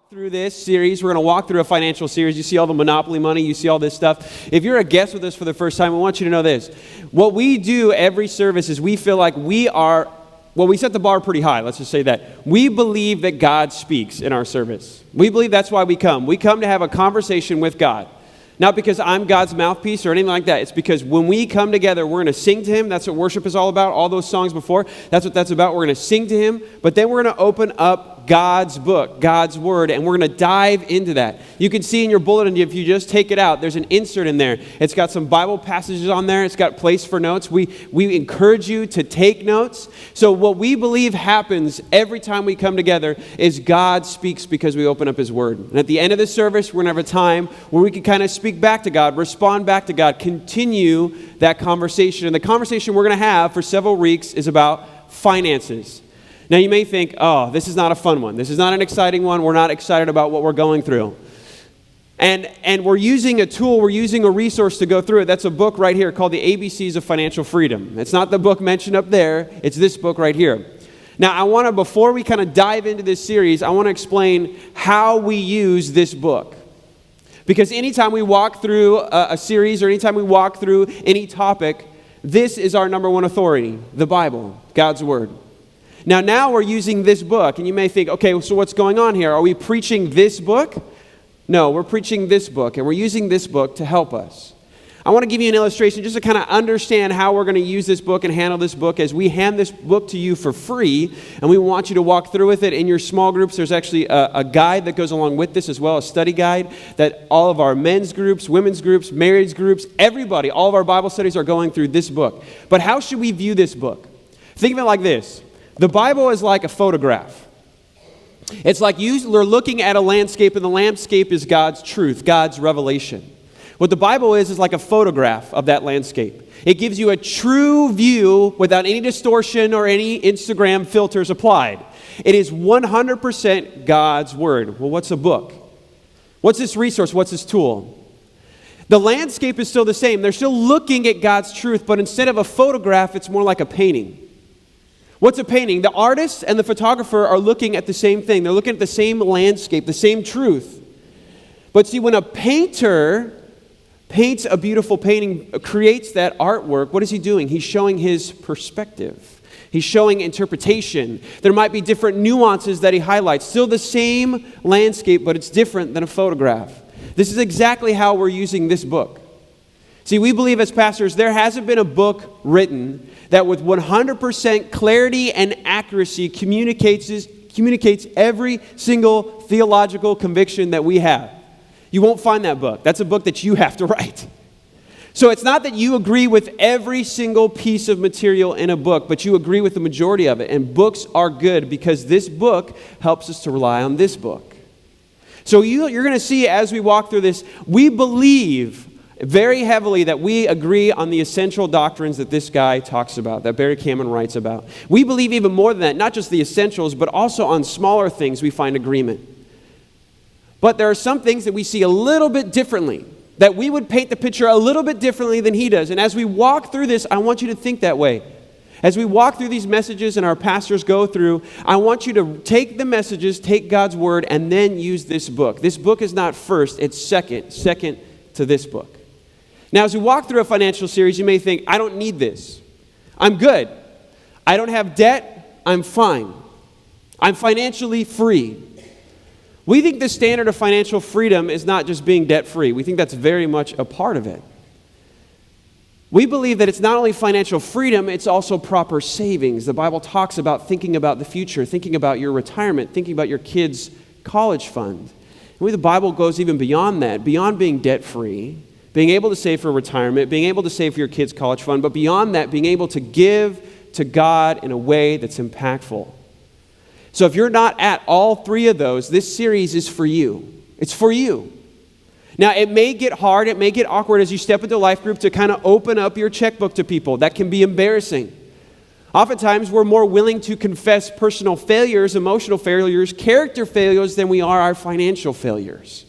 Through this series, we're going to walk through a financial series. You see all the monopoly money, you see all this stuff. If you're a guest with us for the first time, I want you to know this. What we do every service is we feel like we set the bar pretty high, let's just say that. We believe that God speaks in our service. We believe that's why we come. We come to have a conversation with God. Not because I'm God's mouthpiece or anything like that. It's because when we come together, we're going to sing to Him. That's what worship is all about. All those songs before, that's what that's about. We're going to sing to Him, but then we're going to open up God's book, God's Word, and we're going to dive into that. You can see in your bulletin, if you just take it out, there's an insert in there. It's got some Bible passages on there. It's got place for notes. We encourage you to take notes. So what we believe happens every time we come together is God speaks because we open up His Word. And at the end of the service, we're going to have a time where we can kind of speak back to God, respond back to God, continue that conversation. And the conversation we're going to have for several weeks is about finances. Now you may think, oh, this is not a fun one. This is not an exciting one. We're not excited about what we're going through. And we're using a tool, we're using a resource to go through it. That's a book right here called The ABCs of Financial Freedom. It's not the book mentioned up there. It's this book right here. Now I want to, before we kind of dive into this series, I want to explain how we use this book. Because anytime we walk through a series or anytime we walk through any topic, this is our number one authority, the Bible, God's Word. Now we're using this book, and you may think, okay, so what's going on here? Are we preaching this book? No, we're preaching this book, and we're using this book to help us. I want to give you an illustration just to kind of understand how we're going to use this book and handle this book as we hand this book to you for free, and we want you to walk through with it in your small groups. There's actually a guide that goes along with this as well, a study guide that all of our men's groups, women's groups, marriage groups, everybody, all of our Bible studies are going through this book. But how should we view this book? Think of it like this. The Bible is like a photograph. It's like you're looking at a landscape, and the landscape is God's truth, God's revelation. What the Bible is like a photograph of that landscape. It gives you a true view without any distortion or any Instagram filters applied. It is 100% God's Word. Well, what's a book? What's this resource? What's this tool? The landscape is still the same. They're still looking at God's truth, but instead of a photograph, it's more like a painting. What's a painting? The artist and the photographer are looking at the same thing. They're looking at the same landscape, the same truth. But see, when a painter paints a beautiful painting, creates that artwork, what is he doing? He's showing his perspective. He's showing interpretation. There might be different nuances that he highlights. Still the same landscape, but it's different than a photograph. This is exactly how we're using this book. See, we believe as pastors, there hasn't been a book written that with 100% clarity and accuracy communicates every single theological conviction that we have. You won't find that book. That's a book that you have to write. So it's not that you agree with every single piece of material in a book, but you agree with the majority of it. And books are good because this book helps us to rely on this book. So you're going to see as we walk through this, we believe very heavily that we agree on the essential doctrines that this guy talks about, that Barry Cameron writes about. We believe even more than that, not just the essentials, but also on smaller things we find agreement. But there are some things that we see a little bit differently, that we would paint the picture a little bit differently than he does. And as we walk through this, I want you to think that way. As we walk through these messages and our pastors go through, I want you to take the messages, take God's Word, and then use this book. This book is not first, it's second to this book. Now, as we walk through a financial series, you may think, I don't need this. I'm good. I don't have debt. I'm fine. I'm financially free. We think the standard of financial freedom is not just being debt-free. We think that's very much a part of it. We believe that it's not only financial freedom, it's also proper savings. The Bible talks about thinking about the future, thinking about your retirement, thinking about your kids' college fund. And the Bible goes even beyond that, beyond being debt-free, being able to save for retirement, being able to save for your kids' college fund, but beyond that, being able to give to God in a way that's impactful. So if you're not at all three of those, this series is for you. It's for you. Now, it may get hard, it may get awkward as you step into life group to kind of open up your checkbook to people. That can be embarrassing. Oftentimes, we're more willing to confess personal failures, emotional failures, character failures than we are our financial failures.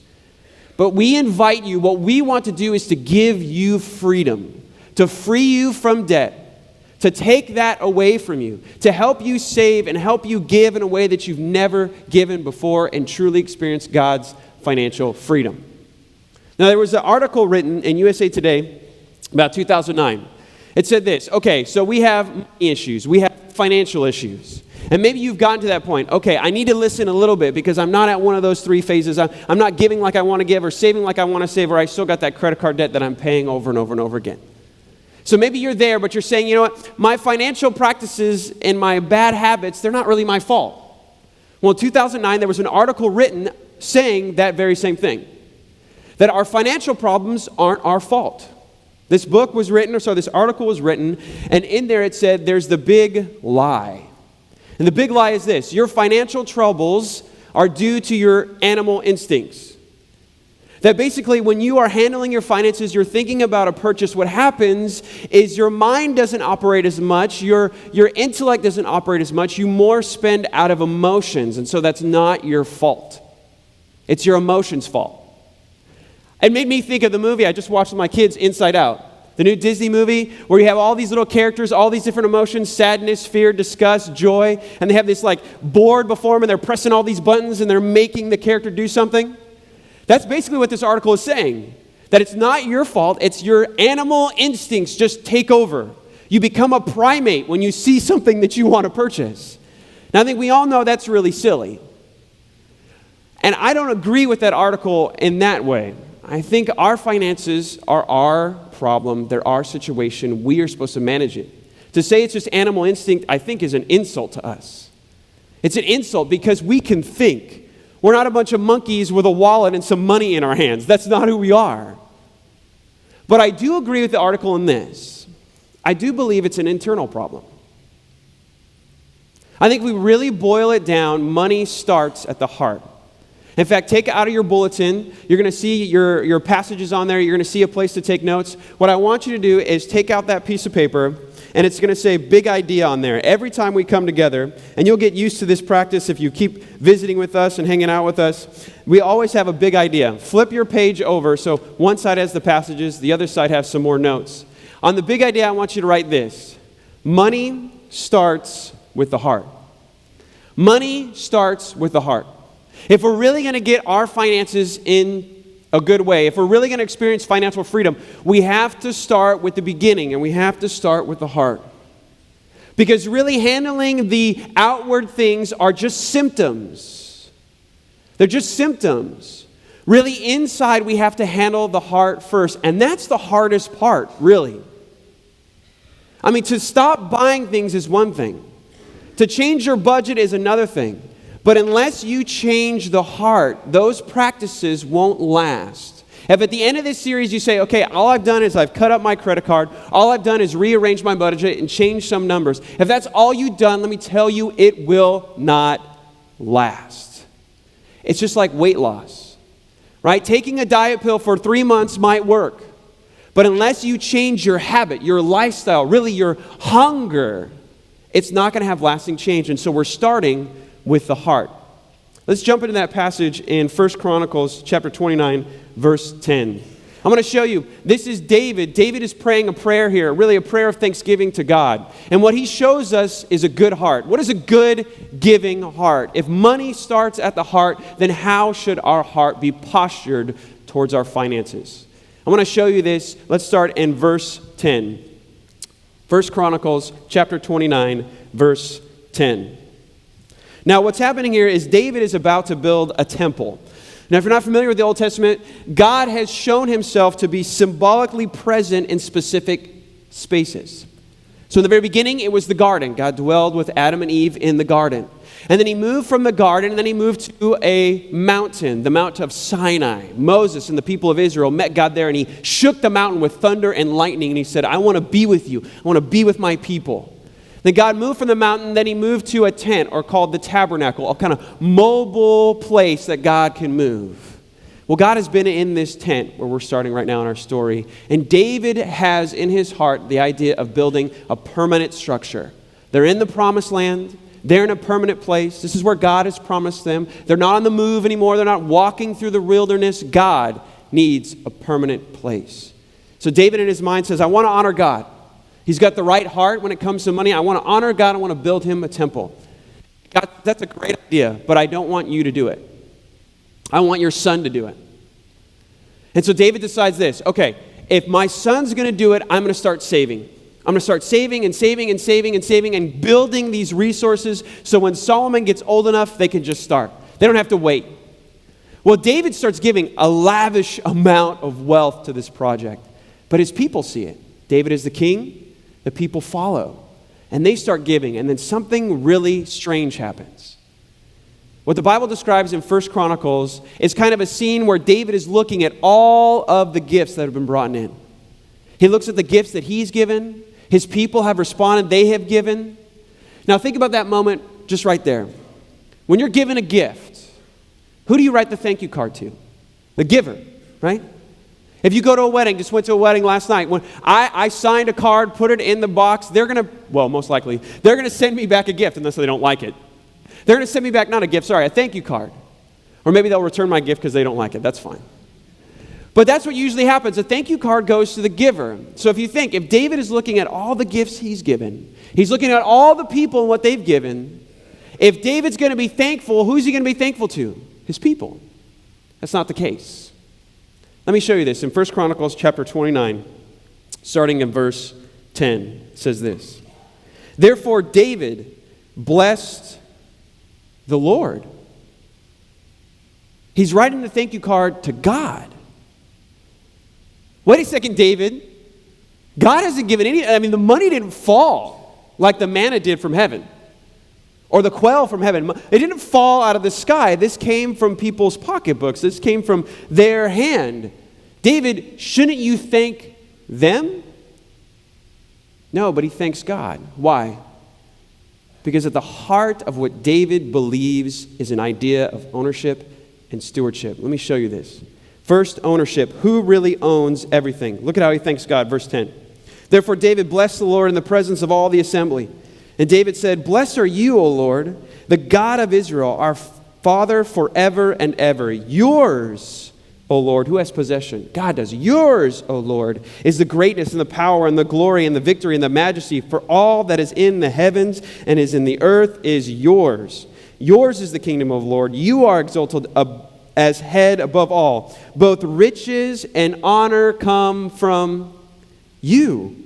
But we invite you, what we want to do is to give you freedom, to free you from debt, to take that away from you, to help you save and help you give in a way that you've never given before and truly experience God's financial freedom. Now, there was an article written in USA Today about 2009. It said this, okay, so we have money issues, we have financial issues. And maybe you've gotten to that point. Okay, I need to listen a little bit because I'm not at one of those three phases. I'm not giving like I want to give or saving like I want to save, or I still got that credit card debt that I'm paying over and over and over again. So maybe you're there, but you're saying, you know what, my financial practices and my bad habits, they're not really my fault. Well, in 2009, there was an article written saying that very same thing, that our financial problems aren't our fault. This book was written, or so this article was written, and in there it said there's the big lie. And the big lie is this: your financial troubles are due to your animal instincts. That basically when you are handling your finances, you're thinking about a purchase, what happens is your mind doesn't operate as much, your intellect doesn't operate as much, you more spend out of emotions, and so that's not your fault. It's your emotions' fault. It made me think of the movie I just watched with my kids, Inside Out. The new Disney movie where you have all these little characters, all these different emotions, sadness, fear, disgust, joy, and they have this like board before them and they're pressing all these buttons and they're making the character do something. That's basically what this article is saying. That it's not your fault, it's your animal instincts just take over. You become a primate when you see something that you want to purchase. Now I think we all know that's really silly. And I don't agree with that article in that way. I think our finances are our problem. They're our situation. We are supposed to manage it. To say it's just animal instinct, I think, is an insult to us. It's an insult because we can think. We're not a bunch of monkeys with a wallet and some money in our hands. That's not who we are. But I do agree with the article in this. I do believe it's an internal problem. I think if we really boil it down, money starts at the heart. In fact, take it out of your bulletin. You're going to see your passages on there. You're going to see a place to take notes. What I want you to do is take out that piece of paper, and it's going to say big idea on there. Every time we come together, and you'll get used to this practice if you keep visiting with us and hanging out with us, we always have a big idea. Flip your page over so one side has the passages, the other side has some more notes. On the big idea, I want you to write this. Money starts with the heart. Money starts with the heart. If we're really going to get our finances in a good way, if we're really going to experience financial freedom, we have to start with the beginning, and we have to start with the heart. Because really handling the outward things are just symptoms. They're just symptoms. Really inside we have to handle the heart first, and that's the hardest part, really. I mean, to stop buying things is one thing. To change your budget is another thing. But unless you change the heart, those practices won't last. If at the end of this series you say, okay, all I've done is I've cut up my credit card, all I've done is rearrange my budget and change some numbers, if that's all you've done, let me tell you, it will not last. It's just like weight loss, right? Taking a diet pill for 3 months might work. But unless you change your habit, your lifestyle, really your hunger, it's not going to have lasting change. And so we're starting with the heart. Let's jump into that passage in 1 Chronicles chapter 29, verse 10. I'm going to show you, this is David. David is praying a prayer here, really a prayer of thanksgiving to God. And what he shows us is a good heart. What is a good, giving heart? If money starts at the heart, then how should our heart be postured towards our finances? I want to show you this. Let's start in verse 10. 1 Chronicles chapter 29, verse 10. Now, what's happening here is David is about to build a temple. Now, if you're not familiar with the Old Testament, God has shown himself to be symbolically present in specific spaces. So in the very beginning, it was the garden. God dwelled with Adam and Eve in the garden. And then he moved from the garden, and then he moved to a mountain, the Mount of Sinai. Moses and the people of Israel met God there, and he shook the mountain with thunder and lightning, and he said, I want to be with you. I want to be with my people. Then God moved from the mountain, then he moved to a tent, or called the tabernacle, a kind of mobile place that God can move. Well, God has been in this tent where we're starting right now in our story. And David has in his heart the idea of building a permanent structure. They're in the promised land. They're in a permanent place. This is where God has promised them. They're not on the move anymore. They're not walking through the wilderness. God needs a permanent place. So David in his mind says, I want to honor God. He's got the right heart when it comes to money. I want to honor God. I want to build him a temple. God, that's a great idea, but I don't want you to do it. I want your son to do it. And so David decides this. Okay, if my son's going to do it, I'm going to start saving. I'm going to start saving and saving and saving and saving and building these resources so when Solomon gets old enough, they can just start. They don't have to wait. Well, David starts giving a lavish amount of wealth to this project, but his people see it. David is the king. The people follow, and they start giving, and then something really strange happens. What the Bible describes in 1 Chronicles is kind of a scene where David is looking at all of the gifts that have been brought in. He looks at the gifts that he's given. His people have responded. They have given. Now think about that moment just right there. When you're given a gift, who do you write the thank you card to? The giver, right? If you go to a wedding, just went to a wedding last night, when I signed a card, put it in the box, they're going to, well, most likely, they're going to send me back a gift unless they don't like it. They're going to send me back, not a gift, sorry, a thank you card. Or maybe they'll return my gift because they don't like it. That's fine. But that's what usually happens. A thank you card goes to the giver. So if you think, if David is looking at all the gifts he's given, he's looking at all the people and what they've given, if David's going to be thankful, who's he going to be thankful to? His people. That's not the case. Let me show you this. In 1 Chronicles chapter 29, starting in verse 10, it says this. Therefore David blessed the Lord. He's writing the thank you card to God. Wait a second, David. God hasn't given the money didn't fall like the manna did from heaven. Or the quail from heaven. It didn't fall out of the sky. This came from people's pocketbooks. This came from their hand. David, shouldn't you thank them? No, but he thanks God. Why? Because at the heart of what David believes is an idea of ownership and stewardship. Let me show you this. First, ownership. Who really owns everything? Look at how he thanks God. Verse 10. Therefore David blessed the Lord in the presence of all the assembly. And David said, Blessed are you, O Lord, the God of Israel, our Father forever and ever. Yours, O Lord, who has possession? God does. Yours, O Lord, is the greatness and the power and the glory and the victory and the majesty. For all that is in the heavens and is in the earth is yours. Yours is the kingdom of the Lord. You are exalted as head above all. Both riches and honor come from you.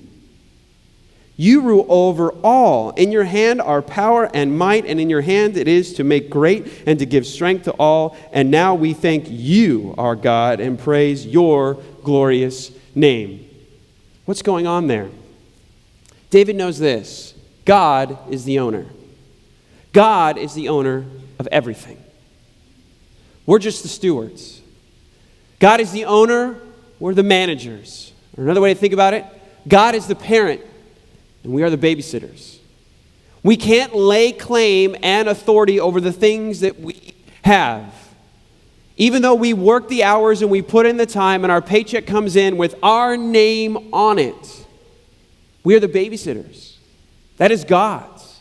You rule over all. In your hand are power and might, and in your hand it is to make great and to give strength to all. And now we thank you, our God, and praise your glorious name. What's going on there? David knows this. God is the owner. God is the owner of everything. We're just the stewards. God is the owner. We're the managers. Or another way to think about it, God is the parent. And we are the babysitters. We can't lay claim and authority over the things that we have. Even though we work the hours and we put in the time and our paycheck comes in with our name on it, we are the babysitters. That is God's.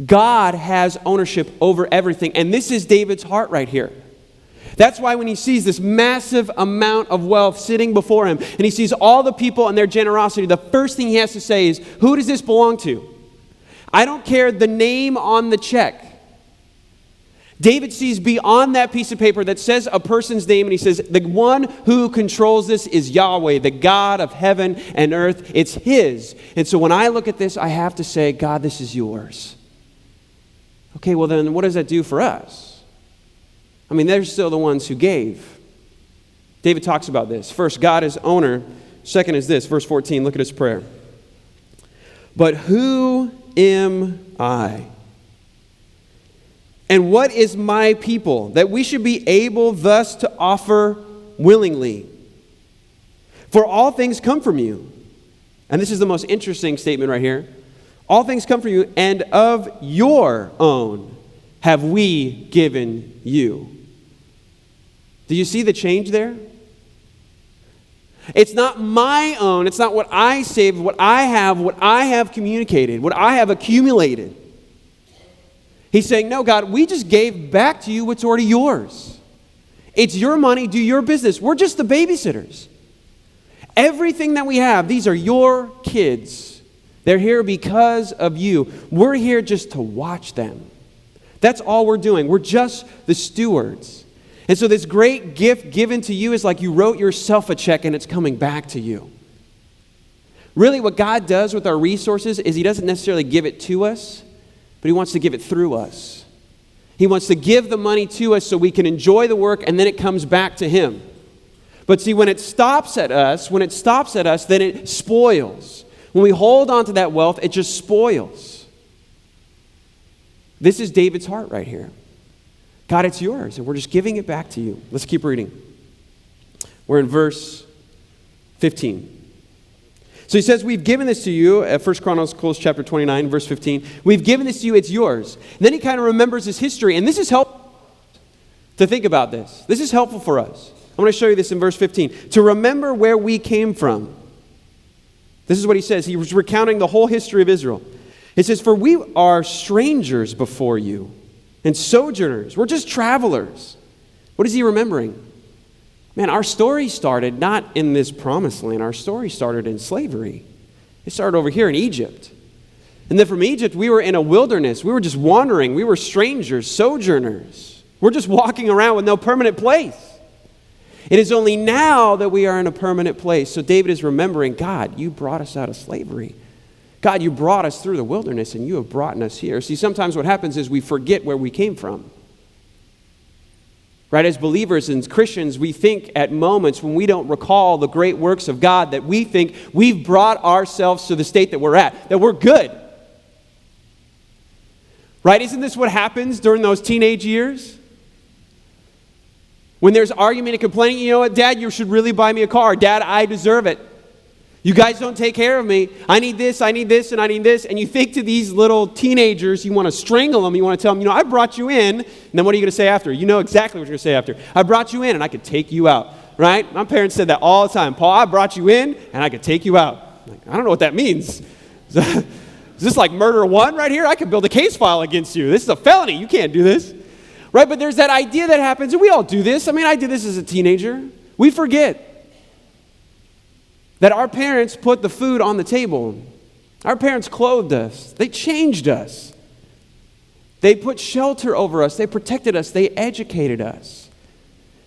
God has ownership over everything. And this is David's heart right here. That's why when he sees this massive amount of wealth sitting before him, and he sees all the people and their generosity, the first thing he has to say is, who does this belong to? I don't care the name on the check. David sees beyond that piece of paper that says a person's name, and he says, the one who controls this is Yahweh, the God of heaven and earth. It's his. And so when I look at this, I have to say, God, this is yours. Okay, well then what does that do for us? I mean, they're still the ones who gave. David talks about this. First, God is owner. Second is this, verse 14. Look at his prayer. But who am I? And what is my people, that we should be able thus to offer willingly? For all things come from you. And this is the most interesting statement right here. All things come from you, and of your own have we given you. Do you see the change there? It's not my own. It's not what I saved, what I have communicated, what I have accumulated. He's saying, no, God, we just gave back to you what's already yours. It's your money. Do your business. We're just the babysitters. Everything that we have, these are your kids. They're here because of you. We're here just to watch them. That's all we're doing. We're just the stewards. And so this great gift given to you is like you wrote yourself a check and it's coming back to you. Really, what God does with our resources is he doesn't necessarily give it to us, but he wants to give it through us. He wants to give the money to us so we can enjoy the work, and then it comes back to him. But see, when it stops at us, then it spoils. When we hold on to that wealth, it just spoils. This is David's heart right here. God, it's yours, and we're just giving it back to you. Let's keep reading. We're in verse 15. So he says, we've given this to you, at 1 Chronicles chapter 29, verse 15. We've given this to you, it's yours. And then he kind of remembers his history, and this is helpful to think about this. This is helpful for us. I'm going to show you this in verse 15. To remember where we came from. This is what he says. He was recounting the whole history of Israel. It says, for we are strangers before you and sojourners. We're just travelers. What is he remembering? Man, our story started not in this promised land. Our story started in slavery. It started over here in Egypt. And then from Egypt, we were in a wilderness. We were just wandering. We were strangers, sojourners. We're just walking around with no permanent place. It is only now that we are in a permanent place. So David is remembering, God, you brought us out of slavery. God, you brought us through the wilderness, and you have brought us here. See, sometimes what happens is we forget where we came from. Right, as believers and Christians, we think at moments when we don't recall the great works of God that we think we've brought ourselves to the state that we're at, that we're good. Right? Isn't this what happens during those teenage years? When there's argument and complaining, you know what, Dad, you should really buy me a car. Dad, I deserve it. You guys don't take care of me. I need this, and I need this. And you think to these little teenagers, you want to strangle them. You want to tell them, you know, I brought you in. And then what are you going to say after? You know exactly what you're going to say after. I brought you in, and I could take you out. Right? My parents said that all the time. Paul, I brought you in, and I could take you out. Like, I don't know what that means. Is this like murder one right here? I could build a case file against you. This is a felony. You can't do this. Right? But there's that idea that happens, and we all do this. I mean, I did this as a teenager. We forget that our parents put the food on the table. Our parents clothed us. They changed us. They put shelter over us. They protected us. They educated us.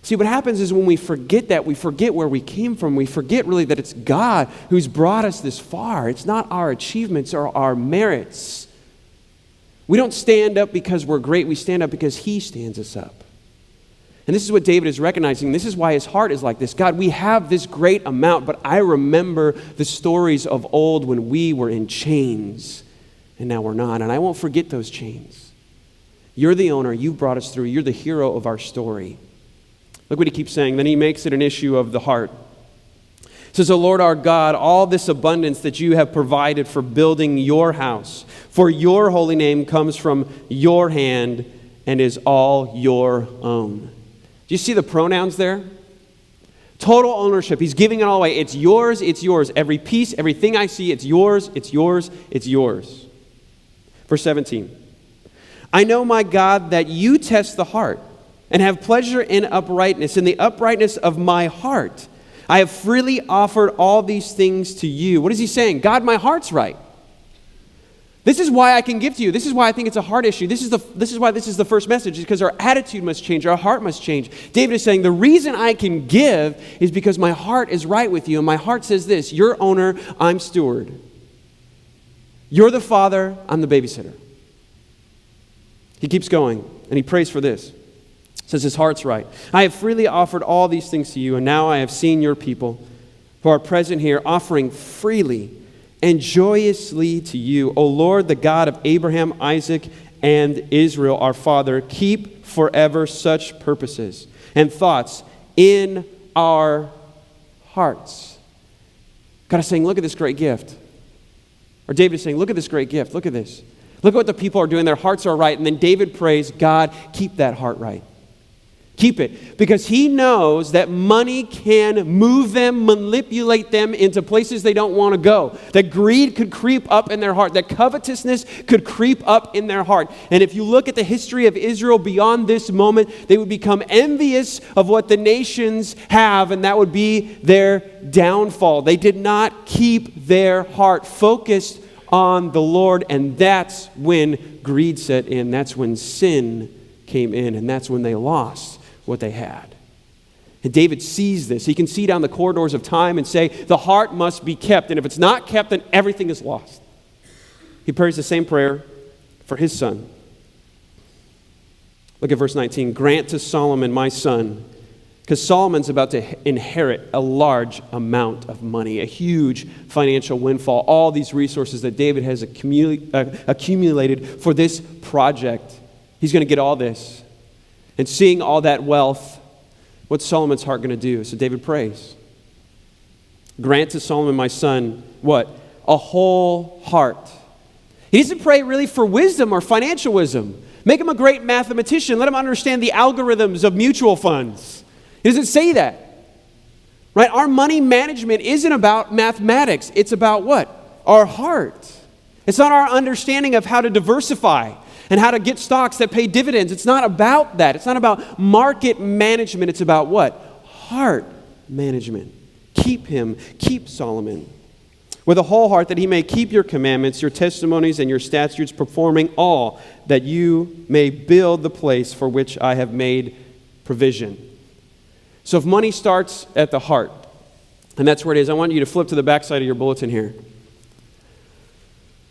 See, what happens is when we forget that, we forget where we came from. We forget really that it's God who's brought us this far. It's not our achievements or our merits. We don't stand up because we're great. We stand up because he stands us up. And this is what David is recognizing. This is why his heart is like this. God, we have this great amount, but I remember the stories of old when we were in chains, and now we're not. And I won't forget those chains. You're the owner. You've brought us through. You're the hero of our story. Look what he keeps saying. Then he makes it an issue of the heart. He says, O Lord our God, all this abundance that you have provided for building your house, for your holy name comes from your hand and is all your own. Do you see the pronouns there? Total ownership. He's giving it all away. It's yours, it's yours. Every piece, everything I see, it's yours, it's yours, it's yours. Verse 17. I know, my God, that you test the heart and have pleasure in uprightness. In the uprightness of my heart, I have freely offered all these things to you. What is he saying? God, my heart's right. This is why I can give to you. This is why I think it's a heart issue. This is why this is the first message, is because our attitude must change. Our heart must change. David is saying the reason I can give is because my heart is right with you. And my heart says this: you're owner, I'm steward. You're the father, I'm the babysitter. He keeps going, and he prays for this. Says his heart's right. I have freely offered all these things to you, and now I have seen your people who are present here offering freely and joyously to you. O Lord, the God of Abraham, Isaac, and Israel, our father, keep forever such purposes and thoughts in our hearts. God is saying, look at this great gift. Or David is saying, look at this great gift. Look at this. Look at what the people are doing. Their hearts are right. And then David prays, God, keep that heart right. Keep it. Because he knows that money can move them, manipulate them into places they don't want to go. That greed could creep up in their heart. That covetousness could creep up in their heart. And if you look at the history of Israel beyond this moment, they would become envious of what the nations have, and that would be their downfall. They did not keep their heart focused on the Lord, and that's when greed set in. That's when sin came in, and that's when they lost what they had. And David sees this. He can see down the corridors of time and say, the heart must be kept. And if it's not kept, then everything is lost. He prays the same prayer for his son. Look at verse 19. Grant to Solomon, my son, because Solomon's about to inherit a large amount of money, a huge financial windfall, all these resources that David has accumulated for this project. He's going to get all this. And seeing all that wealth, what's Solomon's heart going to do? So David prays. Grant to Solomon, my son, what? A whole heart. He doesn't pray really for wisdom or financial wisdom. Make him a great mathematician. Let him understand the algorithms of mutual funds. He doesn't say that. Right? Our money management isn't about mathematics. It's about what? Our heart. It's not our understanding of how to diversify and how to get stocks that pay dividends. It's not about that. It's not about market management. It's about what? Heart management. Keep Solomon with a whole heart, that he may keep your commandments, your testimonies, and your statutes, performing all, that you may build the place for which I have made provision. So if money starts at the heart, and that's where it is, I want you to flip to the backside of your bulletin here.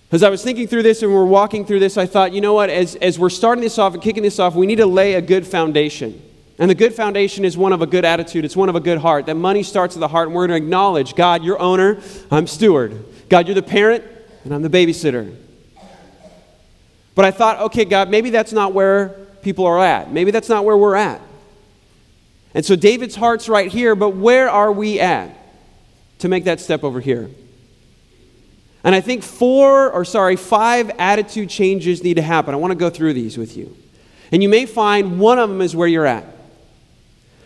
As I was thinking through this and we're walking through this, I thought, you know what, as we're starting this off and kicking this off, we need to lay a good foundation. And the good foundation is one of a good attitude. It's one of a good heart. That money starts at the heart, and we're going to acknowledge, God, you're owner, I'm steward. God, you're the parent, and I'm the babysitter. But I thought, okay, God, maybe that's not where people are at. Maybe that's not where we're at. And so David's heart's right here, but where are we at to make that step over here? And I think 5 attitude changes need to happen. I want to go through these with you. And you may find one of them is where you're at.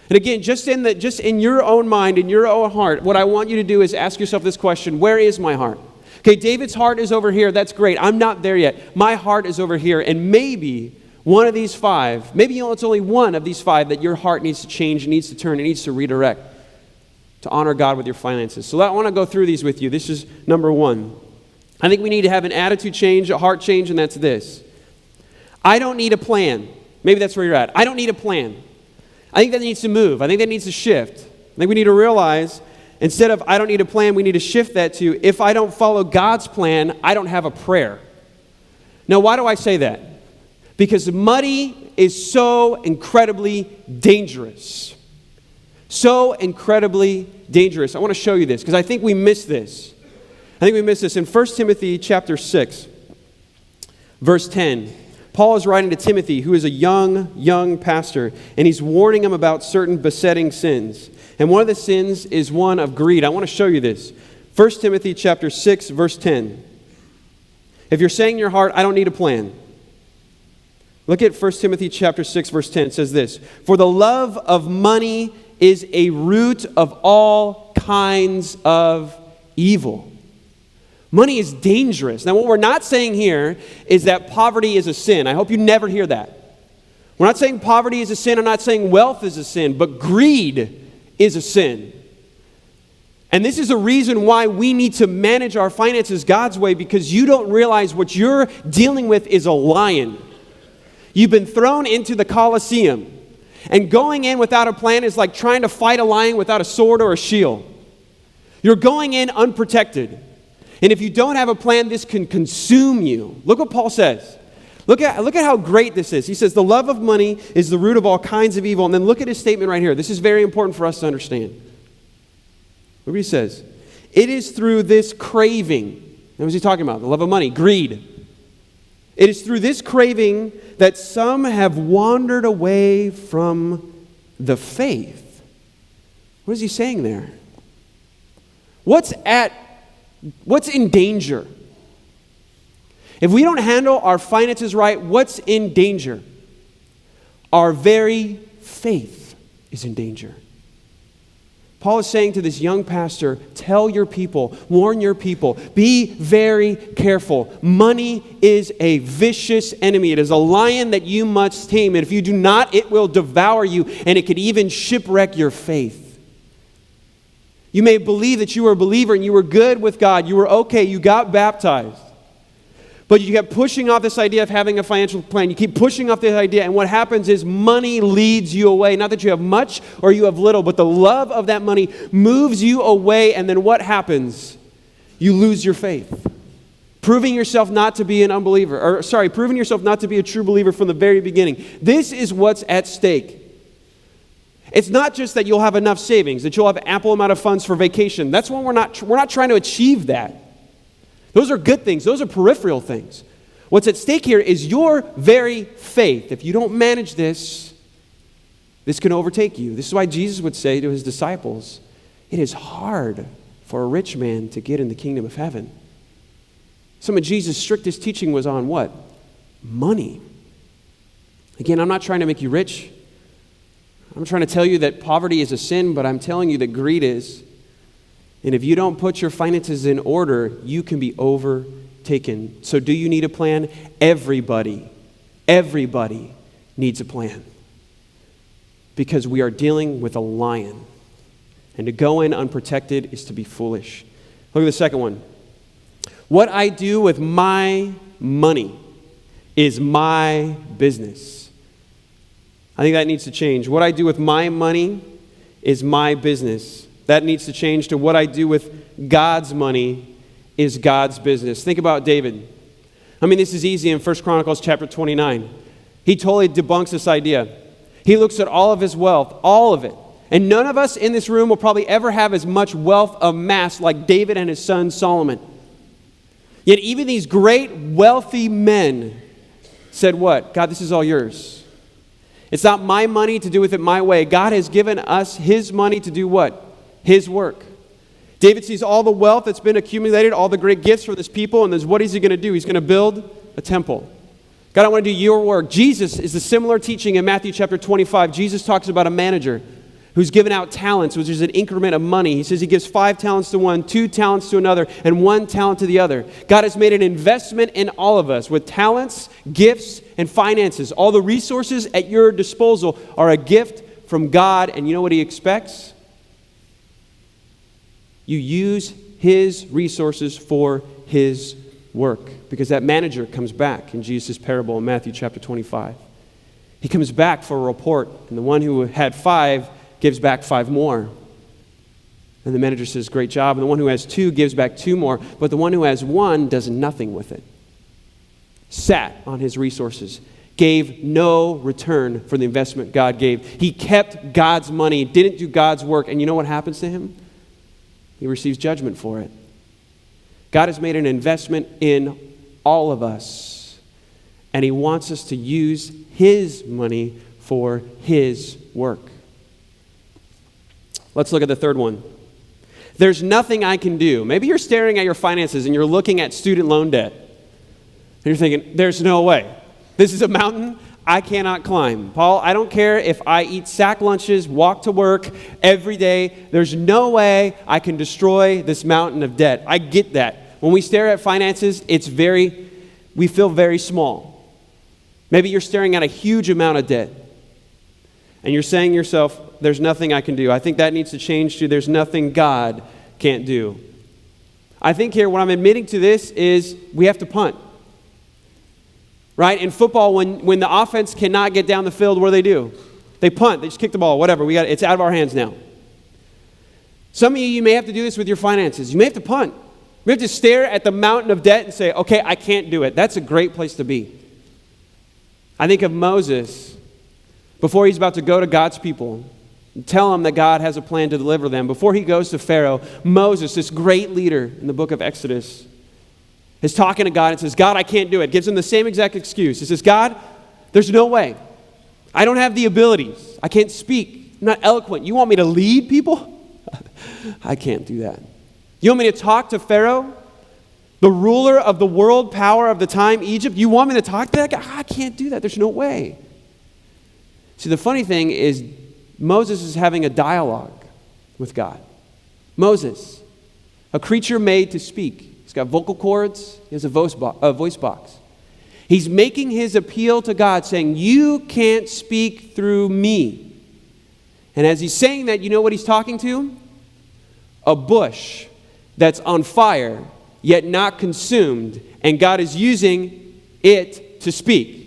And again, just in your own mind, in your own heart, what I want you to do is ask yourself this question: where is my heart? Okay, David's heart is over here. That's great. I'm not there yet. My heart is over here. And maybe one of these 5, maybe it's only one of these 5 that your heart needs to change, needs to turn, it needs to redirect to honor God with your finances. So I want to go through these with you. This is number 1. I think we need to have an attitude change, a heart change, and that's this. I don't need a plan. Maybe that's where you're at. I don't need a plan. I think that needs to move. I think that needs to shift. I think we need to realize, instead of I don't need a plan, we need to shift that to, if I don't follow God's plan, I don't have a prayer. Now, why do I say that? Because money is so incredibly dangerous. So incredibly dangerous. I want to show you this because I think we miss this. I think we miss this in 1 Timothy chapter 6, verse 10. Paul is writing to Timothy, who is a young pastor, and he's warning him about certain besetting sins. And one of the sins is one of greed. I want to show you this. 1 Timothy chapter 6, verse 10. If you're saying in your heart, I don't need a plan. Look at 1 Timothy chapter 6, verse 10. It says this: For the love of money is a root of all kinds of evil. Money is dangerous. Now, what we're not saying here is that poverty is a sin. I hope you never hear that. We're not saying poverty is a sin. I'm not saying wealth is a sin. But greed is a sin. And this is a reason why we need to manage our finances God's way, because you don't realize what you're dealing with is a lion. You've been thrown into the Colosseum. And going in without a plan is like trying to fight a lion without a sword or a shield. You're going in unprotected. And if you don't have a plan, this can consume you. Look what Paul says. Look at how great this is. He says, the love of money is the root of all kinds of evil. And then look at his statement right here. This is very important for us to understand. Look what he says. It is through this craving. What was he talking about? The love of money, greed. It is through this craving that some have wandered away from the faith. What is he saying there? What's in danger? If we don't handle our finances right, what's in danger? Our very faith is in danger. Paul is saying to this young pastor, tell your people, warn your people, be very careful. Money is a vicious enemy. It is a lion that you must tame. And if you do not, it will devour you, and it could even shipwreck your faith. You may believe that you were a believer and you were good with God. You were okay. You got baptized. But you kept pushing off this idea of having a financial plan. You keep pushing off this idea, and what happens is money leads you away. Not that you have much or you have little, but the love of that money moves you away, and then what happens? You lose your faith. Proving yourself not to be an unbeliever, proving yourself not to be a true believer from the very beginning. This is what's at stake. It's not just that you'll have enough savings, that you'll have ample amount of funds for vacation. That's when we're not trying to achieve that. Those are good things. Those are peripheral things. What's at stake here is your very faith. If you don't manage this, this can overtake you. This is why Jesus would say to his disciples, it is hard for a rich man to get in the kingdom of heaven. Some of Jesus' strictest teaching was on what? Money. Again, I'm not trying to make you rich. I'm trying to tell you that poverty is a sin, but I'm telling you that greed is. And if you don't put your finances in order, you can be overtaken. So do you need a plan? Everybody needs a plan. Because we are dealing with a lion. And to go in unprotected is to be foolish. Look at the second one. What I do with my money is my business. I think that needs to change. What I do with my money is my business. That needs to change to what I do with God's money is God's business. Think about David. I mean, this is easy in 1 Chronicles chapter 29. He totally debunks this idea. He looks at all of his wealth, all of it. And none of us in this room will probably ever have as much wealth amassed like David and his son Solomon. Yet even these great wealthy men said what? God, this is all yours. It's not my money to do with it my way. God has given us his money to do what? His work. David sees all the wealth that's been accumulated, all the great gifts for this people, and what is he going to do? He's going to build a temple. God, I want to do your work. Jesus is a similar teaching in Matthew chapter 25. Jesus talks about a manager who's given out talents, which is an increment of money. He says he gives 5 talents to one, 2 talents to another, and 1 talent to the other. God has made an investment in all of us with talents, gifts, and finances. All the resources at your disposal are a gift from God, and you know what he expects? You use his resources for his work. Because that manager comes back in Jesus' parable in Matthew chapter 25. He comes back for a report, and the one who had 5 gives back 5 more. And the manager says, great job. And the one who has 2 gives back 2 more. But the one who has 1 does nothing with it. Sat on his resources. Gave no return for the investment God gave. He kept God's money, didn't do God's work. And you know what happens to him? He receives judgment for it. God has made an investment in all of us, and he wants us to use his money for his work. Let's look at the third one. There's nothing I can do. Maybe you're staring at your finances and you're looking at student loan debt, and you're thinking, there's no way. This is a mountain I cannot climb. Paul, I don't care if I eat sack lunches, walk to work every day. There's no way I can destroy this mountain of debt. I get that. When we stare at finances, we feel very small. Maybe you're staring at a huge amount of debt. And you're saying to yourself, there's nothing I can do. I think that needs to change to there's nothing God can't do. I think here what I'm admitting to this is we have to punt. Right? In football, when the offense cannot get down the field, what do? They punt. They just kick the ball, whatever. It's out of our hands now. Some of you may have to do this with your finances. You may have to punt. You have to stare at the mountain of debt and say, okay, I can't do it. That's a great place to be. I think of Moses before he's about to go to God's people and tell them that God has a plan to deliver them. Before he goes to Pharaoh, Moses, this great leader in the book of Exodus, is talking to God and says, God, I can't do it. Gives him the same exact excuse. He says, God, there's no way. I don't have the abilities. I can't speak. I'm not eloquent. You want me to lead people? I can't do that. You want me to talk to Pharaoh, the ruler of the world power of the time, Egypt? You want me to talk to that guy? I can't do that. There's no way. See, the funny thing is Moses is having a dialogue with God. Moses, a creature made to speak. He's got vocal cords. He has a voice box. He's making his appeal to God, saying, you can't speak through me. And as he's saying that, you know what he's talking to? A bush that's on fire, yet not consumed. And God is using it to speak.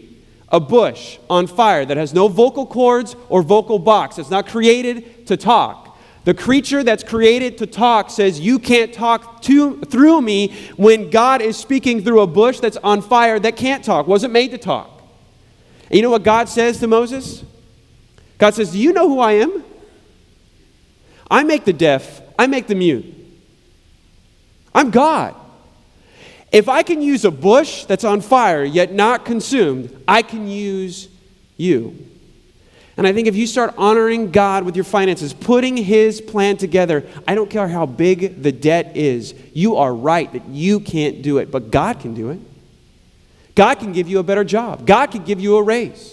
A bush on fire that has no vocal cords or vocal box. It's not created to talk. The creature that's created to talk says, you can't talk through me, when God is speaking through a bush that's on fire that can't talk, wasn't made to talk. And you know what God says to Moses? God says, do you know who I am? I make the deaf. I make the mute. I'm God. If I can use a bush that's on fire yet not consumed, I can use you. And I think if you start honoring God with your finances, putting His plan together, I don't care how big the debt is, you are right that you can't do it, but God can do it. God can give you a better job. God can give you a raise.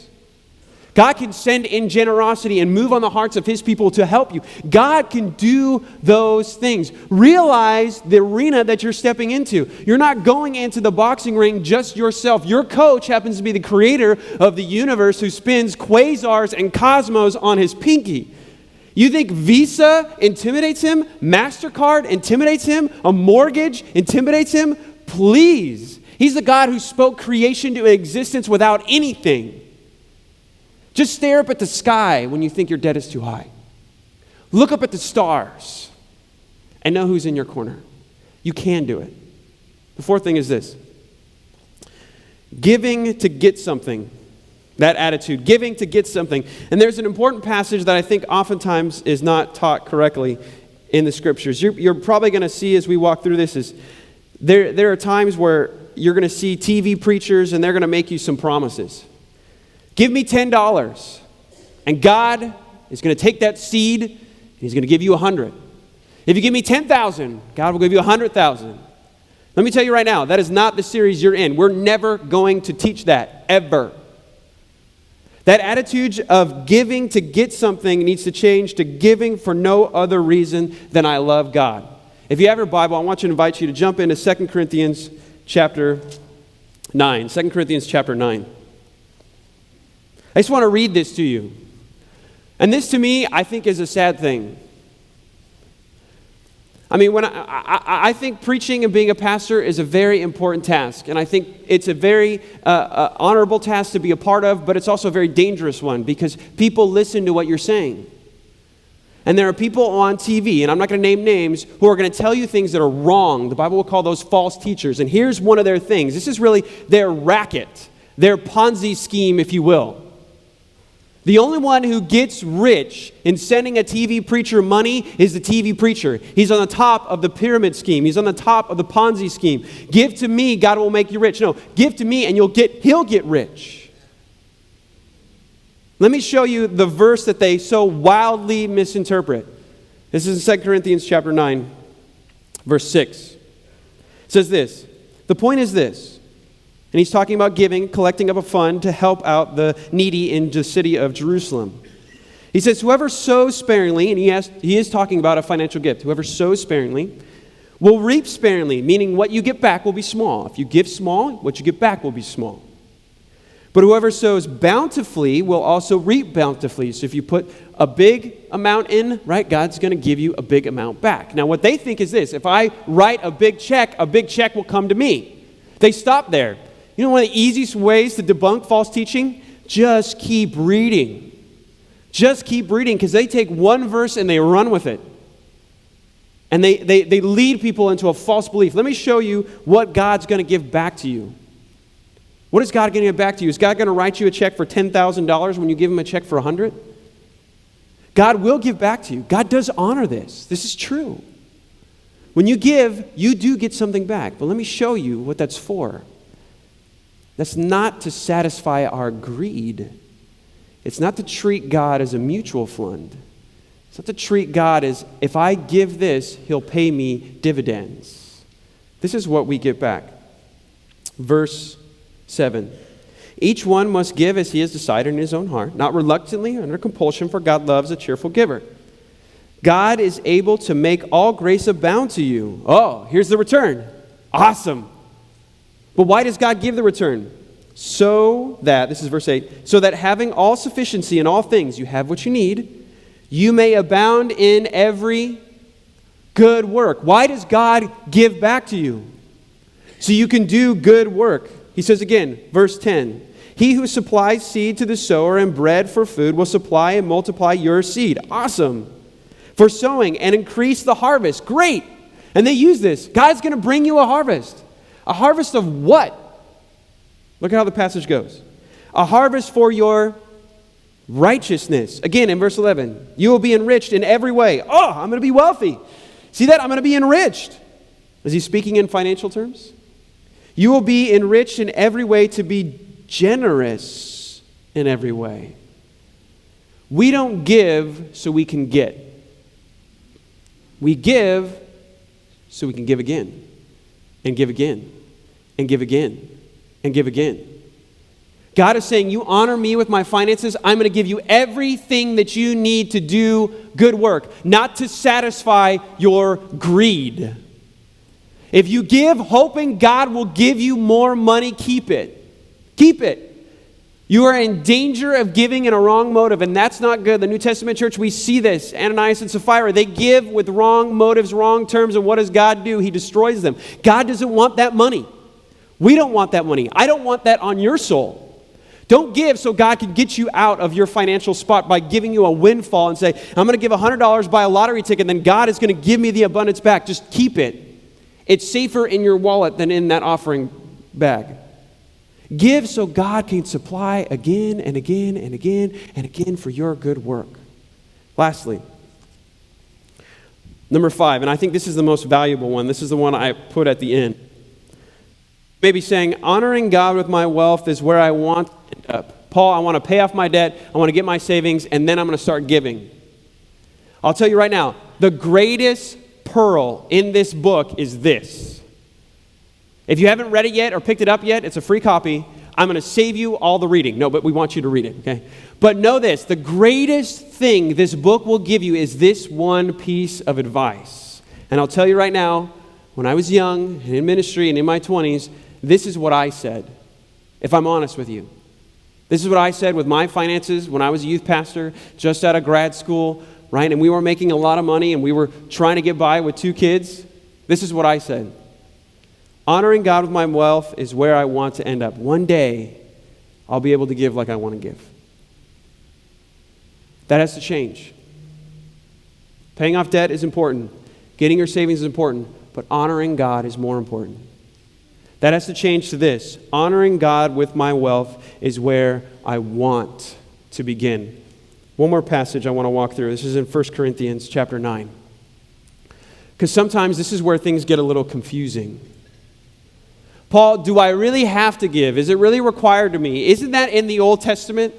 God can send in generosity and move on the hearts of His people to help you. God can do those things. Realize the arena that you're stepping into. You're not going into the boxing ring just yourself. Your coach happens to be the creator of the universe who spins quasars and cosmos on his pinky. You think Visa intimidates him? MasterCard intimidates him? A mortgage intimidates him? Please. He's the God who spoke creation to existence without anything. Just stare up at the sky when you think your debt is too high. Look up at the stars and know who's in your corner. You can do it. The fourth thing is this. Giving to get something. That attitude. Giving to get something. And there's an important passage that I think oftentimes is not taught correctly in the Scriptures. You're probably going to see as we walk through this is there are times where you're going to see TV preachers and they're going to make you some promises. Give me $10, and God is going to take that seed, and He's going to give you 100. If you give me 10,000, God will give you 100,000. Let me tell you right now, that is not the series you're in. We're never going to teach that, ever. That attitude of giving to get something needs to change to giving for no other reason than I love God. If you have your Bible, I want you to invite you to jump into 2 Corinthians chapter 9. 2 Corinthians chapter 9. I just want to read this to you. And this to me, I think, is a sad thing. I mean, when I think preaching and being a pastor is a very important task. And I think it's a very honorable task to be a part of, but it's also a very dangerous one because people listen to what you're saying. And there are people on TV, and I'm not going to name names, who are going to tell you things that are wrong. The Bible will call those false teachers. And here's one of their things. This is really their racket, their Ponzi scheme, if you will. The only one who gets rich in sending a TV preacher money is the TV preacher. He's on the top of the pyramid scheme. He's on the top of the Ponzi scheme. Give to me, God will make you rich. No, give to me and he'll get rich. Let me show you the verse that they so wildly misinterpret. This is in 2 Corinthians chapter 9, verse 6. It says this, the point is this. And he's talking about giving, collecting up a fund to help out the needy in the city of Jerusalem. He says, whoever sows sparingly, and he is talking about a financial gift, whoever sows sparingly will reap sparingly, meaning what you get back will be small. If you give small, what you get back will be small. But whoever sows bountifully will also reap bountifully. So if you put a big amount in, right, God's going to give you a big amount back. Now what they think is this, if I write a big check will come to me. They stop there. You know one of the easiest ways to debunk false teaching? Just keep reading. Just keep reading because they take one verse and they run with it. And they lead people into a false belief. Let me show you what God's going to give back to you. What is God going to give back to you? Is God going to write you a check for $10,000 when you give him a check for $100,000? God will give back to you. God does honor this. This is true. When you give, you do get something back. But let me show you what that's for. That's not to satisfy our greed. It's not to treat God as a mutual fund. It's not to treat God as, if I give this, he'll pay me dividends. This is what we get back. Verse 7. Each one must give as he has decided in his own heart, not reluctantly or under compulsion, for God loves a cheerful giver. God is able to make all grace abound to you. Oh, here's the return. Awesome. But why does God give the return? So that, this is verse 8, so that having all sufficiency in all things, you have what you need, you may abound in every good work. Why does God give back to you? So you can do good work. He says again, verse 10, he who supplies seed to the sower and bread for food will supply and multiply your seed. Awesome. For sowing and increase the harvest. Great. And they use this. God's going to bring you a harvest. A harvest of what? Look at how the passage goes. A harvest for your righteousness. Again, in verse 11, you will be enriched in every way. Oh, I'm going to be wealthy. See that? I'm going to be enriched. Is he speaking in financial terms? You will be enriched in every way to be generous in every way. We don't give so we can get. We give so we can give again, and give again, and give again, and give again. God is saying, you honor me with my finances, I'm going to give you everything that you need to do good work, not to satisfy your greed. If you give hoping God will give you more money, keep it. Keep it. You are in danger of giving in a wrong motive, and that's not good. The New Testament church, we see this. Ananias and Sapphira, they give with wrong motives, wrong terms, and what does God do? He destroys them. God doesn't want that money. We don't want that money. I don't want that on your soul. Don't give so God can get you out of your financial spot by giving you a windfall and say, I'm going to give $100, buy a lottery ticket, and then God is going to give me the abundance back. Just keep it. It's safer in your wallet than in that offering bag. Give so God can supply again and again and again and again for your good work. Lastly, number 5, and I think this is the most valuable one. This is the one I put at the end. Maybe saying, honoring God with my wealth is where I want to end up. Paul, I want to pay off my debt, I want to get my savings, and then I'm going to start giving. I'll tell you right now, the greatest pearl in this book is this. If you haven't read it yet or picked it up yet, it's a free copy. I'm going to save you all the reading. No, but we want you to read it, okay? But know this, the greatest thing this book will give you is this one piece of advice. And I'll tell you right now, when I was young and in ministry and in my 20s, this is what I said, if I'm honest with you. This is what I said with my finances when I was a youth pastor, just out of grad school, right? And we were making a lot of money and we were trying to get by with 2 kids. This is what I said. Honoring God with my wealth is where I want to end up. One day, I'll be able to give like I want to give. That has to change. Paying off debt is important. Getting your savings is important. But honoring God is more important. That has to change to this. Honoring God with my wealth is where I want to begin. One more passage I want to walk through. This is in 1 Corinthians chapter 9. Because sometimes this is where things get a little confusing. Paul, do I really have to give? Is it really required to me? Isn't that in the Old Testament?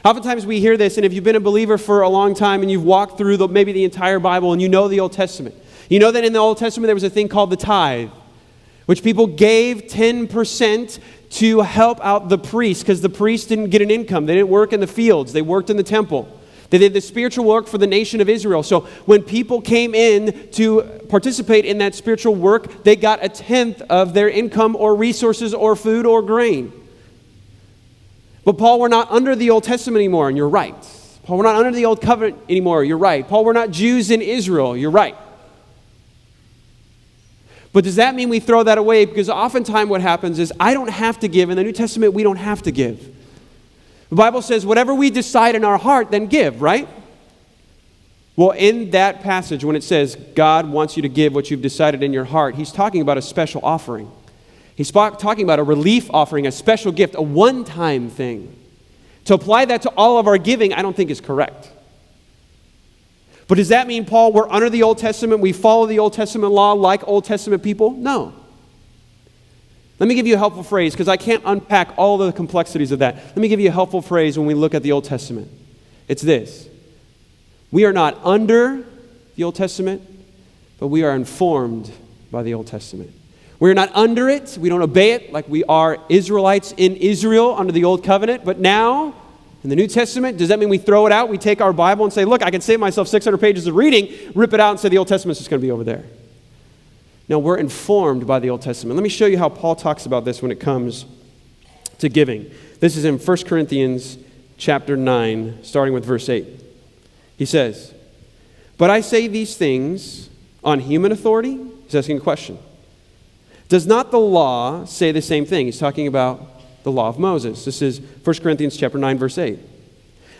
Oftentimes we hear this, and if you've been a believer for a long time and you've walked through maybe the entire Bible and you know the Old Testament, you know that in the Old Testament there was a thing called the tithe, which people gave 10% to help out the priest because the priests didn't get an income. They didn't work in the fields. They worked in the temple. They did the spiritual work for the nation of Israel. So when people came in to participate in that spiritual work, they got 1/10 of their income or resources or food or grain. But Paul, we're not under the Old Testament anymore, and you're right. Paul, we're not under the Old Covenant anymore, you're right. Paul, we're not Jews in Israel, you're right. But does that mean we throw that away? Because oftentimes what happens is I don't have to give. In the New Testament, we don't have to give. The Bible says, whatever we decide in our heart, then give, right? Well, in that passage, when it says God wants you to give what you've decided in your heart, he's talking about a special offering. He's talking about a relief offering, a special gift, a one-time thing. To apply that to all of our giving, I don't think is correct. But does that mean, Paul, we're under the Old Testament, we follow the Old Testament law like Old Testament people? No. Let me give you a helpful phrase, because I can't unpack all the complexities of that. Let me give you a helpful phrase when we look at the Old Testament. It's this. We are not under the Old Testament, but we are informed by the Old Testament. We're not under it. We don't obey it like we are Israelites in Israel under the Old Covenant. But now, in the New Testament, does that mean we throw it out? We take our Bible and say, look, I can save myself 600 pages of reading, rip it out and say the Old Testament's just going to be over there. No, we're informed by the Old Testament. Let me show you how Paul talks about this when it comes to giving. This is in 1 Corinthians chapter 9, starting with verse 8. He says, "But I say these things on human authority?" He's asking a question. "Does not the law say the same thing?" He's talking about the law of Moses. This is 1 Corinthians chapter 9, verse 8.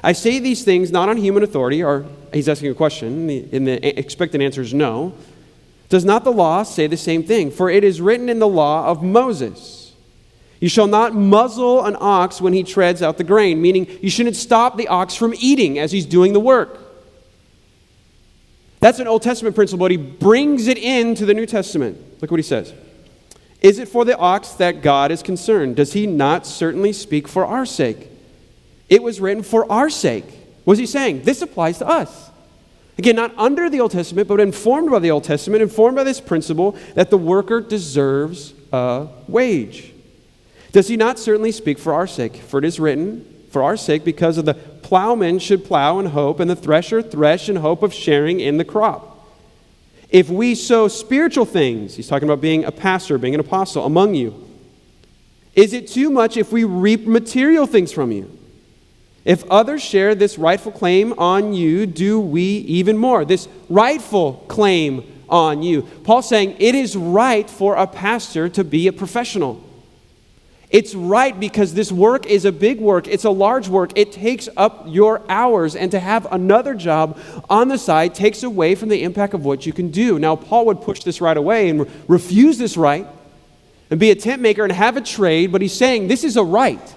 "I say these things not on human authority," or he's asking a question, and the expected answer is no. "Does not the law say the same thing? For it is written in the law of Moses, you shall not muzzle an ox when he treads out the grain," meaning you shouldn't stop the ox from eating as he's doing the work. That's an Old Testament principle, but he brings it into the New Testament. Look what he says. "Is it for the ox that God is concerned? Does he not certainly speak for our sake? It was written for our sake." What is he saying? This applies to us. Again, not under the Old Testament, but informed by the Old Testament, informed by this principle that the worker deserves a wage. "Does he not certainly speak for our sake? For it is written, for our sake, because of the plowman should plow in hope, and the thresher thresh in hope of sharing in the crop. If we sow spiritual things," he's talking about being a pastor, being an apostle among you, "is it too much if we reap material things from you? If others share this rightful claim on you, do we even more?" This rightful claim on you. Paul's saying it is right for a pastor to be a professional. It's right because this work is a big work. It's a large work. It takes up your hours, and to have another job on the side takes away from the impact of what you can do. Now, Paul would push this right away and refuse this right and be a tent maker and have a trade, but he's saying this is a right.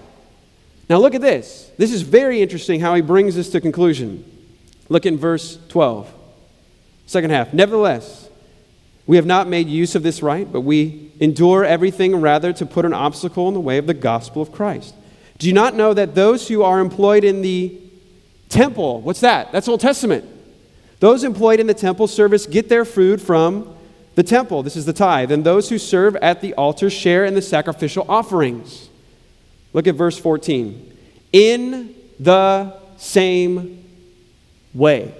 Now, look at this. This is very interesting how he brings this to conclusion. Look in verse 12, second half. "Nevertheless, we have not made use of this right, but we endure everything rather to put an obstacle in the way of the gospel of Christ. Do you not know that those who are employed in the temple," what's that? That's Old Testament. "Those employed in the temple service get their food from the temple." This is the tithe. "And those who serve at the altar share in the sacrificial offerings." Look at verse 14. "In the same way."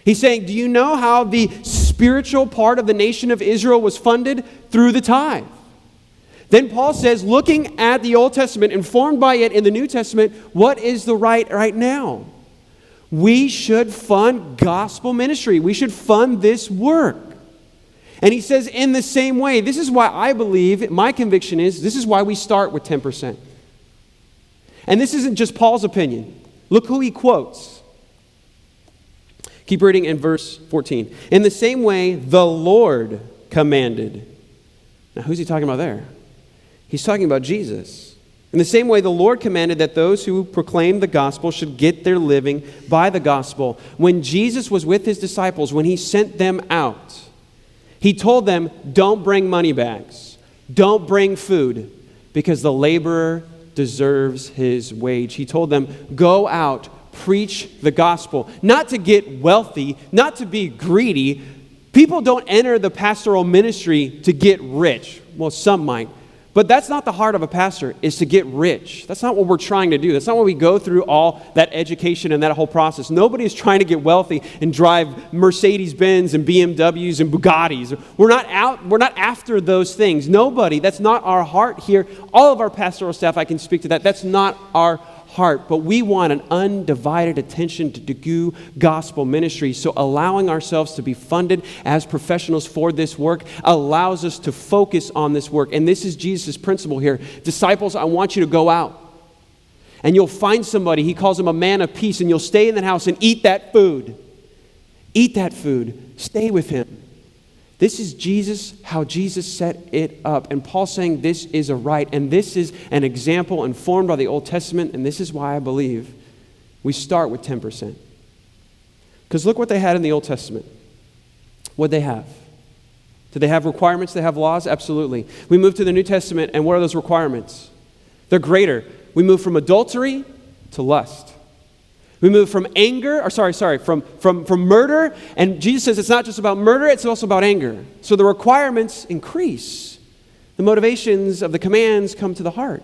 He's saying, do you know how the spiritual part of the nation of Israel was funded? Through the tithe. Then Paul says, looking at the Old Testament, informed by it in the New Testament, what is the right now? We should fund gospel ministry. We should fund this work. And he says, in the same way, this is why I believe, my conviction is, this is why we start with 10%. And this isn't just Paul's opinion. Look who he quotes. Keep reading in verse 14. "In the same way, the Lord commanded." Now, who's he talking about there? He's talking about Jesus. "In the same way, the Lord commanded that those who proclaim the gospel should get their living by the gospel." When Jesus was with his disciples, when he sent them out, he told them, don't bring money bags. Don't bring food, because the laborer deserves his wage. He told them, go out, preach the gospel, not to get wealthy, not to be greedy. People don't enter the pastoral ministry to get rich. Well, some might. But that's not the heart of a pastor, is to get rich. That's not what we're trying to do. That's not why we go through all that education and that whole process. Nobody is trying to get wealthy and drive Mercedes-Benz and BMWs and Bugattis. We're not after those things. Nobody. That's not our heart here. All of our pastoral staff, I can speak to that. That's not our heart, but we want an undivided attention to do gospel ministry. So allowing ourselves to be funded as professionals for this work allows us to focus on this work. And this is Jesus' principle here. Disciples, I want you to go out and you'll find somebody. He calls him a man of peace, and you'll stay in that house and eat that food. Eat that food. Stay with him. This is Jesus, how Jesus set it up. And Paul's saying this is a right, and this is an example informed by the Old Testament, and this is why I believe we start with 10%. Because look what they had in the Old Testament. What'd they have? Did they have requirements? Did they have laws? Absolutely. We move to the New Testament, and what are those requirements? They're greater. We move from adultery to lust. We move from from murder. And Jesus says it's not just about murder, it's also about anger. So the requirements increase. The motivations of the commands come to the heart.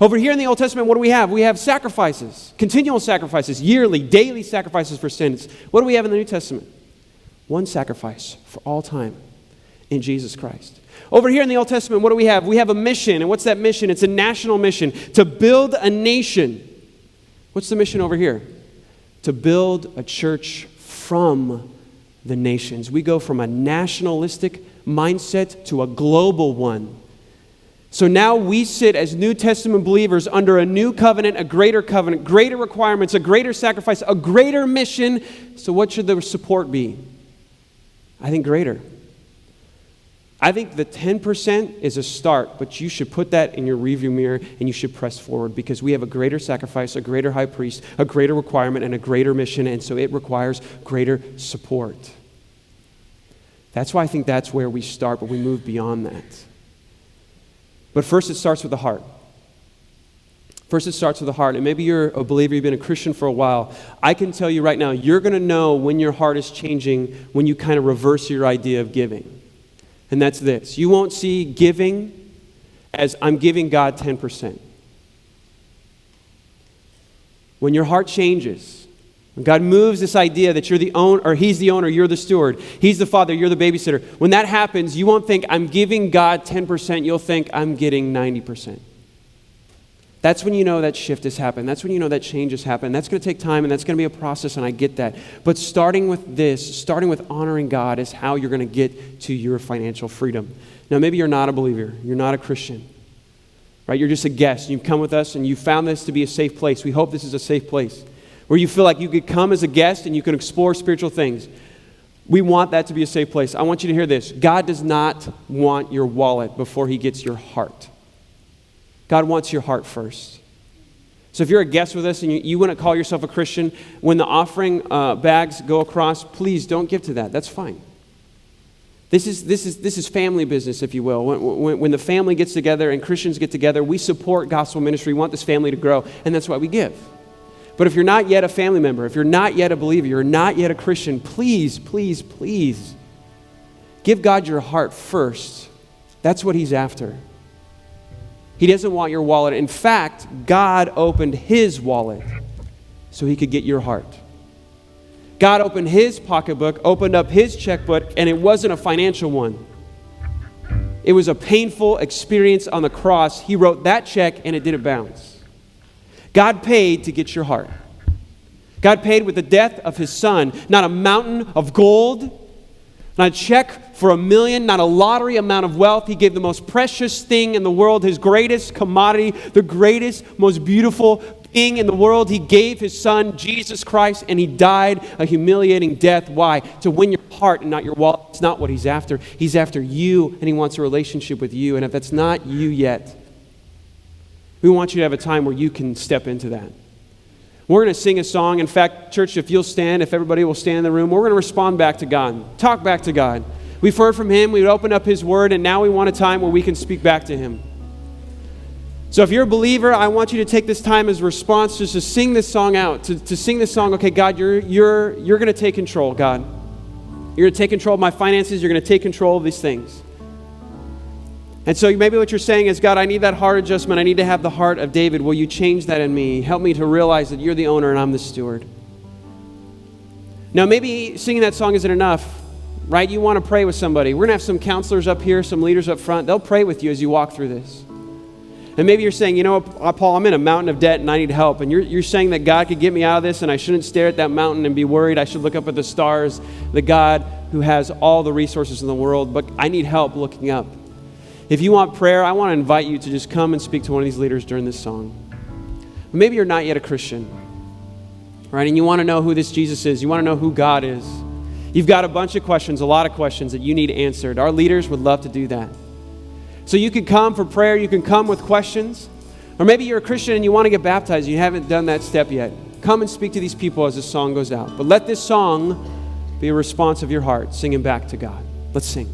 Over here in the Old Testament, what do we have? We have sacrifices, continual sacrifices, yearly, daily sacrifices for sins. What do we have in the New Testament? One sacrifice for all time in Jesus Christ. Over here in the Old Testament, what do we have? We have a mission. And what's that mission? It's a national mission to build a nation. What's the mission over here? To build a church from the nations. We go from a nationalistic mindset to a global one. So now we sit as New Testament believers under a new covenant, greater requirements, a greater sacrifice, a greater mission. So what should the support be? I think greater. I think the 10% is a start, but you should put that in your rearview mirror and you should press forward because we have a greater sacrifice, a greater high priest, a greater requirement, and a greater mission, and so it requires greater support. That's why I think that's where we start, but we move beyond that. But first it starts with the heart. First it starts with the heart. And maybe you're a believer, you've been a Christian for a while. I can tell you right now, you're going to know when your heart is changing when you kind of reverse your idea of giving. And that's this. You won't see giving as I'm giving God 10%. When your heart changes, when God moves this idea that you're the owner, or He's the owner, you're the steward, He's the father, you're the babysitter. When that happens, you won't think I'm giving God 10%, you'll think I'm getting 90%. That's when you know that shift has happened. That's when you know that change has happened. That's going to take time and that's going to be a process, and I get that. But starting with honoring God is how you're going to get to your financial freedom. Now, maybe you're not a believer. You're not a Christian. Right? You're just a guest. You've come with us and you found this to be a safe place. We hope this is a safe place where you feel like you could come as a guest and you can explore spiritual things. We want that to be a safe place. I want you to hear this. God does not want your wallet before He gets your heart. God wants your heart first. So if you're a guest with us and you wouldn't call yourself a Christian, when the offering bags go across, please don't give to that. That's fine. This is family business, if you will. When the family gets together and Christians get together, we support gospel ministry. We want this family to grow, and that's why we give. But if you're not yet a family member, if you're not yet a believer, you're not yet a Christian, please, please, please give God your heart first. That's what He's after. He doesn't want your wallet. In fact, God opened His wallet so He could get your heart. God opened His pocketbook, opened up His checkbook, and it wasn't a financial one. It was a painful experience on the cross. He wrote that check and it didn't bounce. God paid to get your heart. God paid with the death of His Son, not a mountain of gold, not a check for $1 million, not a lottery amount of wealth. He gave the most precious thing in the world, His greatest commodity, the greatest, most beautiful thing in the world. He gave His Son, Jesus Christ, and He died a humiliating death. Why? To win your heart and not your wallet. It's not what He's after. He's after you, and He wants a relationship with you. And if that's not you yet, we want you to have a time where you can step into that. We're going to sing a song. In fact, church, if you'll stand, if everybody will stand in the room, we're going to respond back to God. Talk back to God. We've heard from Him. We've opened up His Word, and now we want a time where we can speak back to Him. So if you're a believer, I want you to take this time as a response just to sing this song out, to sing this song. Okay, God, you're going to take control, God. You're going to take control of my finances. You're going to take control of these things. And so maybe what you're saying is, God, I need that heart adjustment. I need to have the heart of David. Will you change that in me? Help me to realize that you're the owner and I'm the steward. Now, maybe singing that song isn't enough, right? You want to pray with somebody. We're going to have some counselors up here, some leaders up front. They'll pray with you as you walk through this. And maybe you're saying, you know what, Paul, I'm in a mountain of debt and I need help. And you're saying that God could get me out of this and I shouldn't stare at that mountain and be worried. I should look up at the stars, the God who has all the resources in the world, but I need help looking up. If you want prayer, I want to invite you to just come and speak to one of these leaders during this song. Maybe you're not yet a Christian, right? And you want to know who this Jesus is. You want to know who God is. You've got a bunch of questions, a lot of questions that you need answered. Our leaders would love to do that. So you can come for prayer. You can come with questions. Or maybe you're a Christian and you want to get baptized. You haven't done that step yet. Come and speak to these people as this song goes out. But let this song be a response of your heart, singing back to God. Let's sing.